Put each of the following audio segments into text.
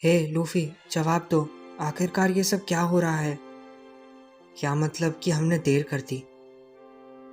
हे Luffy, जवाब दो। आखिरकार ये सब क्या हो रहा है? क्या मतलब कि हमने देर कर दी?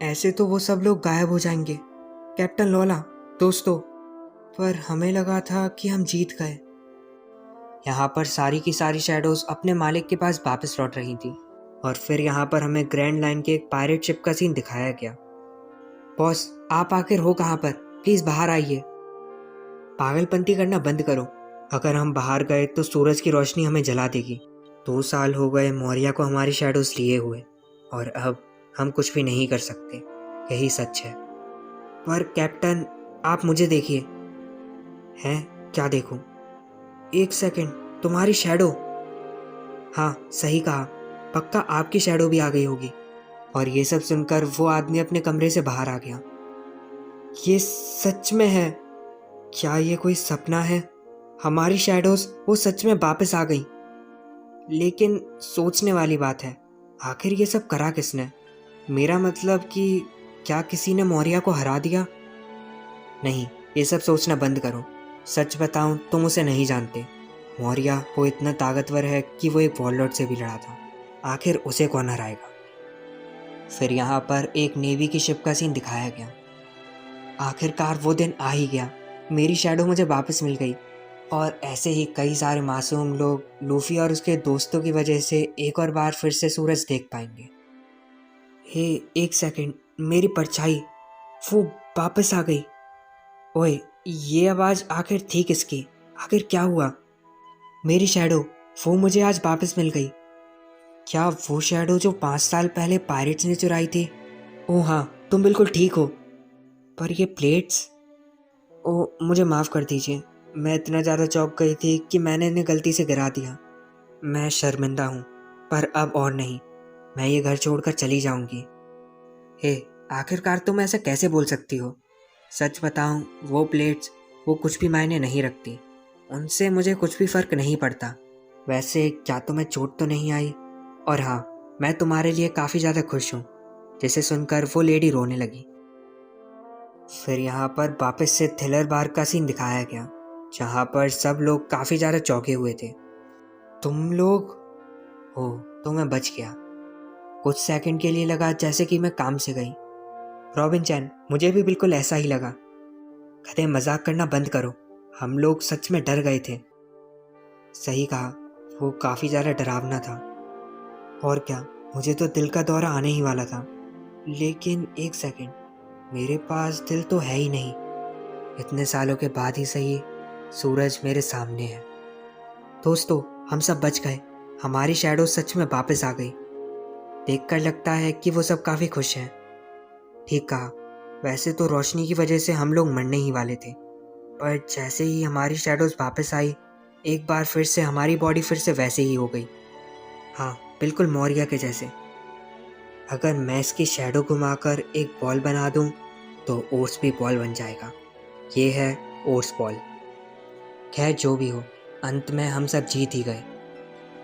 ऐसे तो वो सब लोग गायब हो जाएंगे। कैप्टन लोला, दोस्तों, पर हमें लगा था कि हम जीत गए। यहाँ पर सारी की सारी शैडोज अपने मालिक के पास वापस लौट रही थी और फिर यहाँ पर हमें ग्रैंड लाइन के एक पायरेट शिप का सीन दिखाया गया। बॉस, आप आखिर हो कहाँ पर? प्लीज बाहर आइए। पागलपंती करना बंद करो। अगर हम बाहर गए तो सूरज की रोशनी हमें जला देगी। 2 साल हो गए मौर्या को हमारी शैडोज लिए हुए, और अब हम कुछ भी नहीं कर सकते। यही सच है। पर कैप्टन, आप मुझे देखिए। हैं? क्या देखूं? एक सेकंड, तुम्हारी शैडो। हाँ, सही कहा। पक्का आपकी शैडो भी आ गई होगी। और ये सब सुनकर वो आदमी अपने कमरे से बाहर आ गया। ये सच में है? क्या ये कोई सपना है? हमारी शैडोज वो सच में वापस आ गई। लेकिन सोचने वाली बात है, आखिर ये सब करा किसने? मेरा मतलब कि क्या किसी ने मौर्या को हरा दिया? नहीं, ये सब सोचना बंद करो। सच बताऊं, तुम उसे नहीं जानते। मौर्या वो इतना ताकतवर है कि वो एक वॉरलॉर्ड से भी लड़ा था। आखिर उसे कौन हराएगा? फिर यहाँ पर एक नेवी की शिप का सीन दिखाया गया। आखिरकार वो दिन आ ही गया। मेरी शैडो मुझे वापस मिल गई। और ऐसे ही कई सारे मासूम लोग लूफी और उसके दोस्तों की वजह से एक और बार फिर से सूरज देख पाएंगे। हे, एक सेकंड, मेरी परछाई वो वापस आ गई। ओए, ये आवाज़ आखिर थी किसकी? आखिर क्या हुआ? मेरी शैडो वो मुझे आज वापस मिल गई। क्या वो शैडो जो 5 साल पहले पायरेट्स ने चुराई थी? ओह हाँ, तुम बिल्कुल ठीक हो। पर ये प्लेट्स? ओ, मुझे माफ़ कर दीजिए। मैं इतना ज़्यादा चौंक गई थी कि मैंने इन्हें गलती से गिरा दिया। मैं शर्मिंदा हूँ, पर अब और नहीं। मैं ये घर छोड़कर चली जाऊंगी। हे, आखिरकार तुम ऐसा कैसे बोल सकती हो? सच बताऊं, वो प्लेट्स वो कुछ भी मायने नहीं रखती। उनसे मुझे कुछ भी फर्क नहीं पड़ता। वैसे क्या तुम्हें चोट तो नहीं आई? और हाँ, मैं तुम्हारे लिए काफ़ी ज़्यादा खुश हूँ। जिसे सुनकर वो लेडी रोने लगी। फिर यहाँ पर वापस से थ्रिलर बार का सीन दिखाया गया, जहाँ पर सब लोग काफ़ी ज़्यादा चौंके हुए थे। तुम लोग हो? तो मैं बच गया। कुछ सेकंड के लिए लगा जैसे कि मैं काम से गई। रॉबिन चैन, मुझे भी बिल्कुल ऐसा ही लगा। कहते मजाक करना बंद करो। हम लोग सच में डर गए थे। सही कहा, वो काफ़ी ज़्यादा डरावना था। और क्या, मुझे तो दिल का दौरा आने ही वाला था। लेकिन एक सेकंड, मेरे पास दिल तो है ही नहीं। इतने सालों के बाद ही सही, सूरज मेरे सामने है। दोस्तों, हम सब बच गए। हमारी शैडो सच में वापस आ गई। देखकर लगता है कि वो सब काफ़ी खुश हैं। ठीक कहा। वैसे तो रोशनी की वजह से हम लोग मरने ही वाले थे, पर जैसे ही हमारी शैडोज वापस आई, एक बार फिर से हमारी बॉडी फिर से वैसे ही हो गई। हाँ, बिल्कुल मौर्या के जैसे। अगर मैं इसकी शैडो घुमाकर एक बॉल बना दूं, तो ओट्स भी बॉल बन जाएगा। ये है ओट्स बॉल। खैर, जो भी हो, अंत में हम सब जीत ही गए।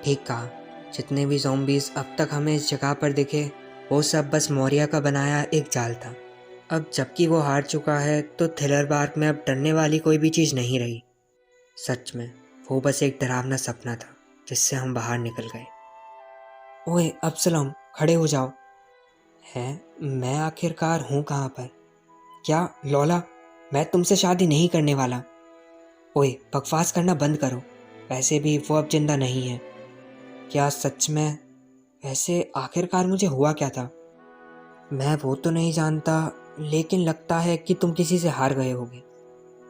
ठीक कहा। जितने भी ज़ॉम्बीज़ अब तक हमें इस जगह पर दिखे, वो सब बस मौर्या का बनाया एक जाल था। अब जबकि वो हार चुका है, तो थ्रिलर बार में अब डरने वाली कोई भी चीज़ नहीं रही। सच में वो बस एक डरावना सपना था जिससे हम बाहर निकल गए। ओए अब्सलम, खड़े हो जाओ। है, मैं आखिरकार हूँ कहाँ पर? क्या लौला, मैं तुमसे शादी नहीं करने वाला। ओए, बकवास करना बंद करो। वैसे भी वो अब जिंदा नहीं है। क्या सच में? वैसे आखिरकार मुझे हुआ क्या था? मैं वो तो नहीं जानता, लेकिन लगता है कि तुम किसी से हार गए होगे।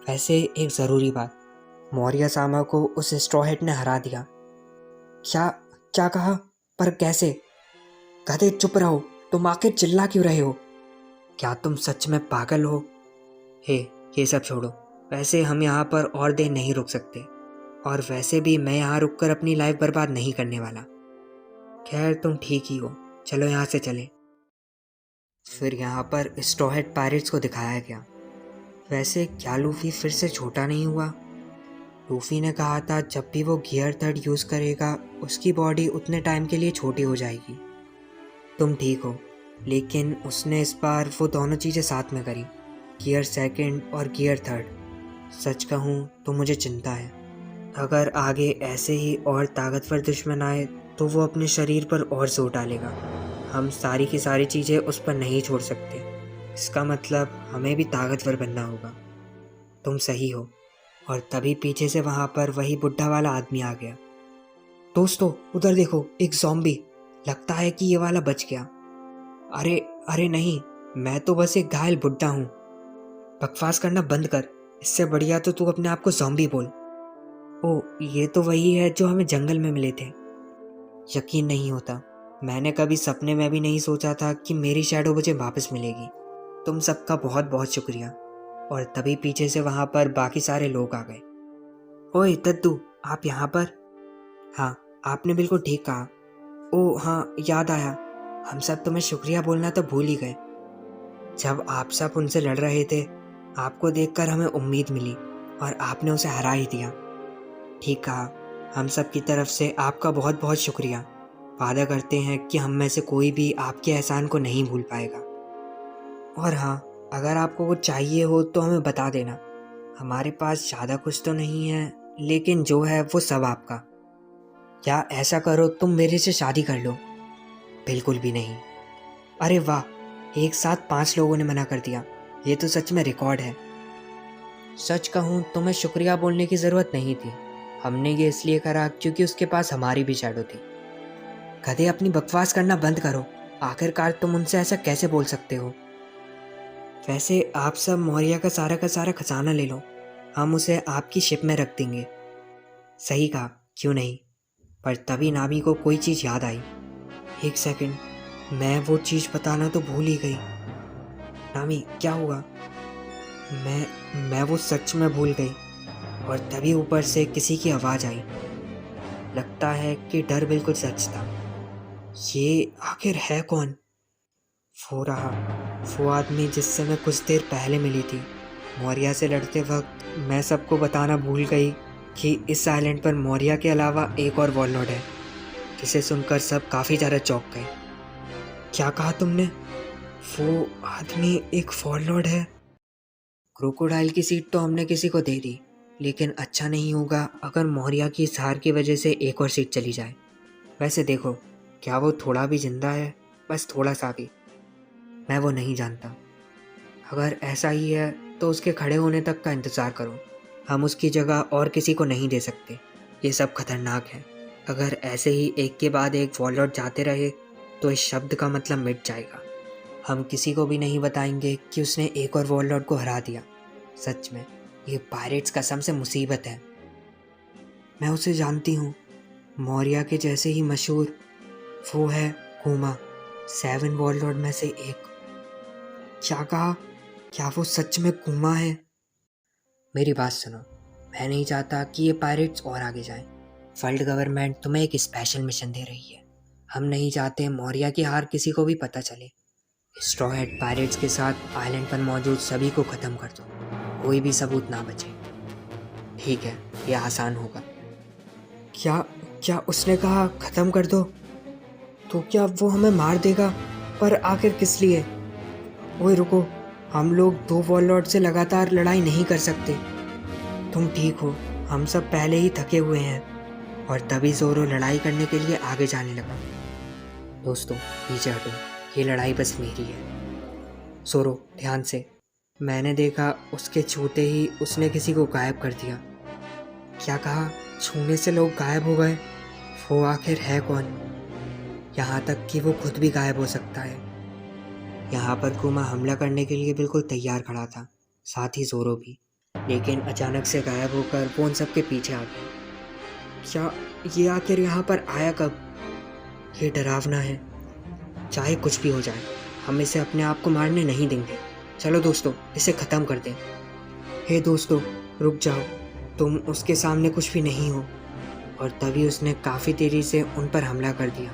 वैसे एक ज़रूरी बात, मौर्य सामा को उस स्ट्रॉ हैट ने हरा दिया। क्या? क्या कहा? पर कैसे? गधे, चुप रहो। तुम आखिर चिल्ला क्यों रहे हो? क्या तुम सच में पागल हो? हे, ये सब छोड़ो। वैसे हम यहाँ पर और देर नहीं रुक सकते, और वैसे भी मैं यहाँ रुककर अपनी लाइफ बर्बाद नहीं करने वाला। खैर, तुम ठीक ही हो। चलो यहाँ से चलें। फिर यहाँ पर स्ट्रॉ हैट पायरेट्स को दिखाया गया। वैसे क्या लूफी फिर से छोटा नहीं हुआ? लूफी ने कहा था जब भी वो गियर थर्ड यूज़ करेगा, उसकी बॉडी उतने टाइम के लिए छोटी हो जाएगी। तुम ठीक हो, लेकिन उसने इस बार वो दोनों चीज़ें साथ में करी, गियर सेकंड और गियर थर्ड। सच कहूँ तो मुझे चिंता है। अगर आगे ऐसे ही और ताकतवर दुश्मन आए तो वो अपने शरीर पर और जोर डालेगा। हम सारी की सारी चीज़ें उस पर नहीं छोड़ सकते। इसका मतलब हमें भी ताकतवर बनना होगा। तुम सही हो। और तभी पीछे से वहाँ पर वही बुढ़ा वाला आदमी आ गया। दोस्तों उधर देखो, एक ज़ॉम्बी। लगता है कि ये वाला बच गया। अरे अरे नहीं, मैं तो बस एक घायल बुढ़ा हूँ। बकवास करना बंद कर। इससे बढ़िया तो तू अपने आप को ज़ॉम्बी बोल। ओ, ये तो वही है जो हमें जंगल में मिले थे। यकीन नहीं होता, मैंने कभी सपने में भी नहीं सोचा था कि मेरी शैडो मुझे वापस मिलेगी। तुम सबका बहुत बहुत शुक्रिया। और तभी पीछे से वहाँ पर बाकी सारे लोग आ गए। ओए दद्दू, आप यहाँ पर? हाँ, आपने बिल्कुल ठीक कहा। ओह हाँ, याद आया, हम सब तुम्हें शुक्रिया बोलना तो भूल ही गए। जब आप सब उनसे लड़ रहे थे, आपको देखकर हमें उम्मीद मिली और आपने उसे हरा ही दिया। ठीक कहा, हम सब की तरफ से आपका बहुत बहुत शुक्रिया। वादा करते हैं कि हम में से कोई भी आपके एहसान को नहीं भूल पाएगा। और हाँ, अगर आपको कुछ चाहिए हो तो हमें बता देना। हमारे पास ज़्यादा कुछ तो नहीं है, लेकिन जो है वो सब आपका। क्या ऐसा करो, तुम मेरे से शादी कर लो? बिल्कुल भी नहीं। अरे वाह, एक साथ 5 लोगों ने मना कर दिया। ये तो सच में रिकॉर्ड है। सच कहूँ तो मैं शुक्रिया बोलने की ज़रूरत नहीं थी। हमने ये इसलिए करा क्योंकि उसके पास हमारी भी शैडो थी। गधे, अपनी बकवास करना बंद करो। आखिरकार तुम उनसे ऐसा कैसे बोल सकते हो? वैसे आप सब मौर्य का सारा खजाना ले लो, हम उसे आपकी शिप में रख देंगे। सही कहा, क्यों नहीं। पर तभी नामी को कोई चीज़ याद आई। एक सेकंड, मैं वो चीज़ बताना तो भूल ही गई। नामी, क्या हुआ? मैं वो सच में भूल गई। और तभी ऊपर से किसी की आवाज़ आई। लगता है कि डर बिल्कुल सच था। ये आखिर है कौन? वो रहा, वो आदमी जिससे मैं कुछ देर पहले मिली थी। मौर्य से लड़ते वक्त मैं सबको बताना भूल गई कि इस आइलैंड पर मौर्य के अलावा एक और वॉरलॉर्ड है, जिसे सुनकर सब काफ़ी ज़्यादा चौंक गए। क्या कहा तुमने? वो आदमी एक वॉरलॉर्ड है? क्रोकोडाइल की सीट तो हमने किसी को दे दी, लेकिन अच्छा नहीं होगा अगर मौर्य की इस हार की वजह से एक और सीट चली जाए। वैसे देखो, क्या वो थोड़ा भी जिंदा है? बस थोड़ा सा भी। मैं वो नहीं जानता। अगर ऐसा ही है तो उसके खड़े होने तक का इंतज़ार करो। हम उसकी जगह और किसी को नहीं दे सकते। ये सब खतरनाक है। अगर ऐसे ही एक के बाद एक वॉरलॉर्ड जाते रहे तो इस शब्द का मतलब मिट जाएगा। हम किसी को भी नहीं बताएंगे कि उसने एक और वॉरलॉर्ड को हरा दिया। सच में ये पायरेट्स कसम से मुसीबत है। मैं उसे जानती हूँ, मौर्य के जैसे ही मशहूर। वो है कूमा, 7 वॉरलॉर्ड में से एक। क्या कहा? क्या वो सच में कूमा है? मेरी बात सुनो, मैं नहीं चाहता कि ये पायरेट्स और आगे जाएं। वर्ल्ड गवर्नमेंट तुम्हें एक स्पेशल मिशन दे रही है। हम नहीं चाहते मौर्य की हार किसी को भी पता चले। स्ट्रॉ हेड पायरेट्स के साथ आइलैंड पर मौजूद सभी को ख़त्म कर दो, कोई भी सबूत ना बचे। ठीक है, ये आसान होगा। क्या क्या उसने कहा ख़त्म कर दो? तो क्या वो हमें मार देगा? पर आखिर किस लिए? ओए रुको, हम लोग 2 वॉरलॉर्ड से लगातार लड़ाई नहीं कर सकते। तुम ठीक हो, हम सब पहले ही थके हुए हैं। और तभी ज़ोरो लड़ाई करने के लिए आगे जाने लगा। दोस्तों पीछे हटो, ये लड़ाई बस मेरी है। ज़ोरो ध्यान से। मैंने देखा उसके छूते ही उसने किसी को गायब कर दिया। क्या कहा? छूने से लोग गायब हो गए? वो आखिर है कौन? यहाँ तक कि वो खुद भी गायब हो सकता है। यहाँ पर कुमा हमला करने के लिए बिल्कुल तैयार खड़ा था, साथ ही ज़ोरो भी। लेकिन अचानक से गायब होकर वो उन सब के पीछे आ गया। क्या ये आखिर यहाँ पर आया कब? ये डरावना है। चाहे कुछ भी हो जाए, हम इसे अपने आप को मारने नहीं देंगे। चलो दोस्तों, इसे ख़त्म कर दें। हे दोस्तों, रुक जाओ, तुम उसके सामने कुछ भी नहीं हो। और तभी उसने काफ़ी देरी से उन पर हमला कर दिया।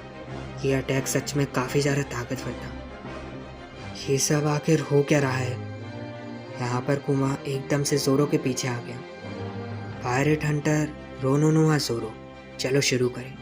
ये अटैक सच में काफ़ी ज़्यादा ताकतवर था। ये सब आखिर हो क्या रहा है? यहाँ पर कुमा एकदम से ज़ोरो के पीछे आ गया। पायरेट हंटर रोनोनोआ ज़ोरो, चलो शुरू करें।